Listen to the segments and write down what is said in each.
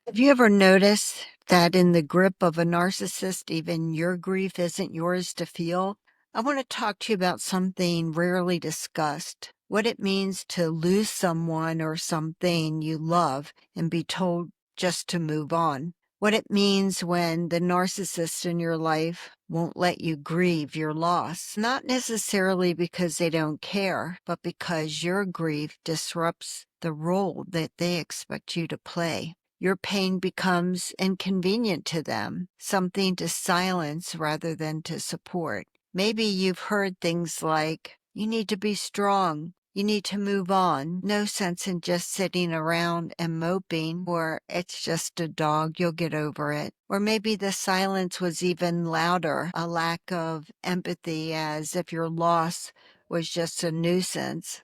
Have you ever noticed that in the grip of a narcissist, even your grief isn't yours to feel? I want to talk to you about something rarely discussed, what it means to lose someone or something you love and be told just to move on. What it means when the narcissist in your life won't let you grieve your loss, not necessarily because they don't care, but because your grief disrupts the role that they expect you to play. Your pain becomes inconvenient to them, something to silence rather than to support. Maybe you've heard things like, you need to be strong, you need to move on, no sense in just sitting around and moping, or it's just a dog, you'll get over it. Or maybe the silence was even louder, a lack of empathy, as if your loss was just a nuisance.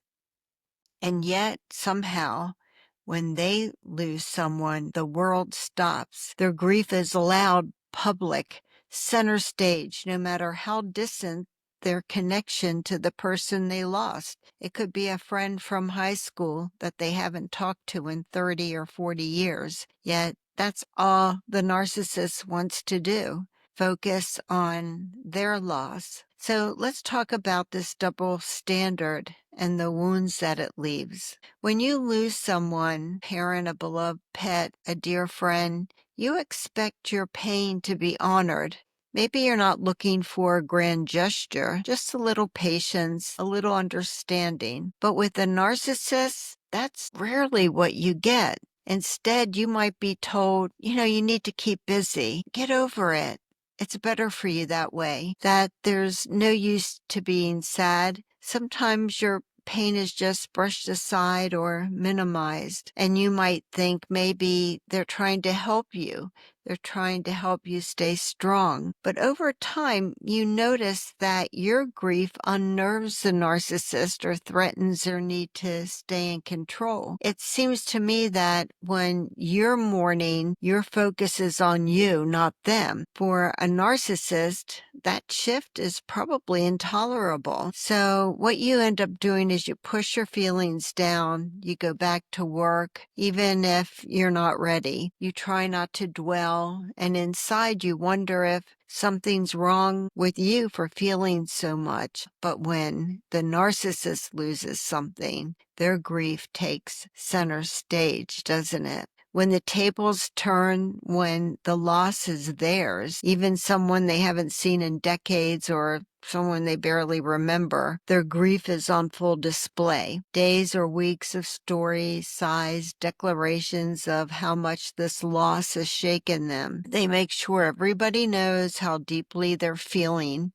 And yet, somehow, when they lose someone, the world stops. Their grief is loud, public, center stage, no matter how distant their connection to the person they lost. It could be a friend from high school that they haven't talked to in 30 or 40 years. Yet that's all the narcissist wants to do. Focus on their loss. So let's talk about this double standard and the wounds that it leaves. When you lose someone, parent, a beloved pet, a dear friend, you expect your pain to be honored. Maybe you're not looking for a grand gesture, just a little patience, a little understanding. But with a narcissist, that's rarely what you get. Instead, you might be told, you need to keep busy. Get over it. It's better for you that way, that there's no use to being sad. Sometimes your pain is just brushed aside or minimized, and you might think maybe they're trying to help you. They're trying to help you stay strong. But over time, you notice that your grief unnerves the narcissist or threatens their need to stay in control. It seems to me that when you're mourning, your focus is on you, not them. For a narcissist, that shift is probably intolerable. So what you end up doing is you push your feelings down, you go back to work, even if you're not ready. You try not to dwell, and inside you wonder if something's wrong with you for feeling so much. But when the narcissist loses something, their grief takes center stage, doesn't it? When the tables turn, when the loss is theirs, even someone they haven't seen in decades or someone they barely remember, their grief is on full display. Days or weeks of stories, sighs, declarations of how much this loss has shaken them. They make sure everybody knows how deeply they're feeling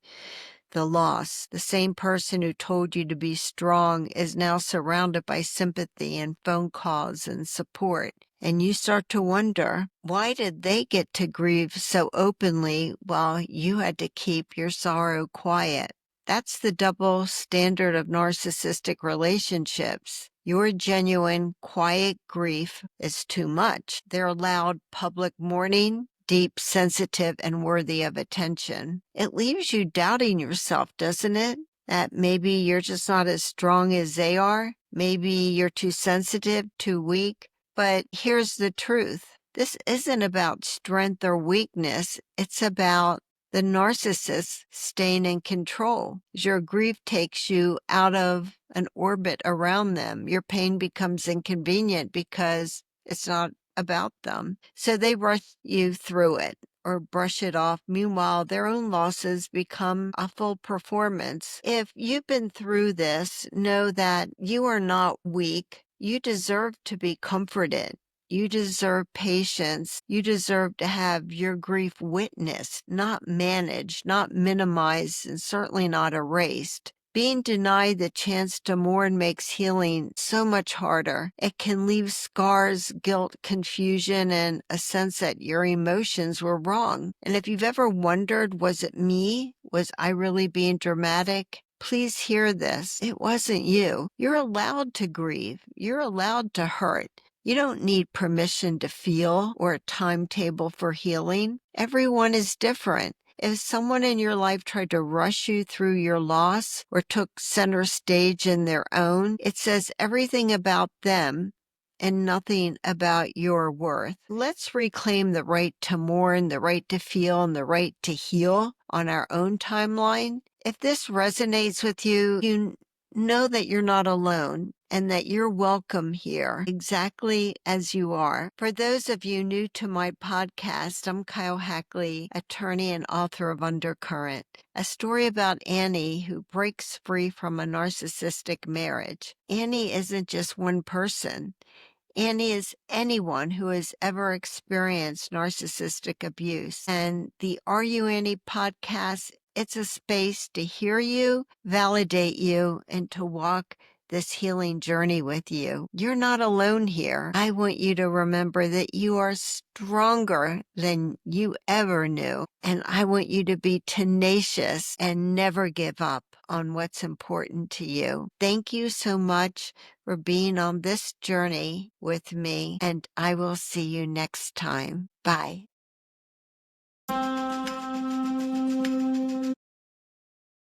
the loss. The same person who told you to be strong is now surrounded by sympathy and phone calls and support. And you start to wonder, why did they get to grieve so openly while you had to keep your sorrow quiet? That's the double standard of narcissistic relationships. Your genuine, quiet grief is too much. Their loud public mourning, deep, sensitive, and worthy of attention. It leaves you doubting yourself, doesn't it? That maybe you're just not as strong as they are. Maybe you're too sensitive, too weak. But here's the truth. This isn't about strength or weakness. It's about the narcissist staying in control. Your grief takes you out of an orbit around them. Your pain becomes inconvenient because it's not about them. So they rush you through it or brush it off. Meanwhile, their own losses become a full performance. If you've been through this, know that you are not weak. You deserve to be comforted. You deserve patience. You deserve to have your grief witnessed, not managed, not minimized, and certainly not erased. Being denied the chance to mourn makes healing so much harder. It can leave scars, guilt, confusion, and a sense that your emotions were wrong. And if you've ever wondered, was it me? Was I really being dramatic? Please hear this. It wasn't you. You're allowed to grieve. You're allowed to hurt. You don't need permission to feel or a timetable for healing. Everyone is different. If someone in your life tried to rush you through your loss or took center stage in their own, it says everything about them and nothing about your worth. Let's reclaim the right to mourn, the right to feel, and the right to heal on our own timeline. If this resonates with you, you know that you're not alone and that you're welcome here exactly as you are. For those of you new to my podcast, I'm Kyle Hackley, attorney and author of Undercurrent, a story about Annie who breaks free from a narcissistic marriage. Annie isn't just one person. Annie is anyone who has ever experienced narcissistic abuse. And the Are You Annie podcast, it's a space to hear you, validate you, and to walk this healing journey with you. You're not alone here. I want you to remember that you are stronger than you ever knew. And I want you to be tenacious and never give up on what's important to you. Thank you so much for being on this journey with me, and I will see you next time. Bye.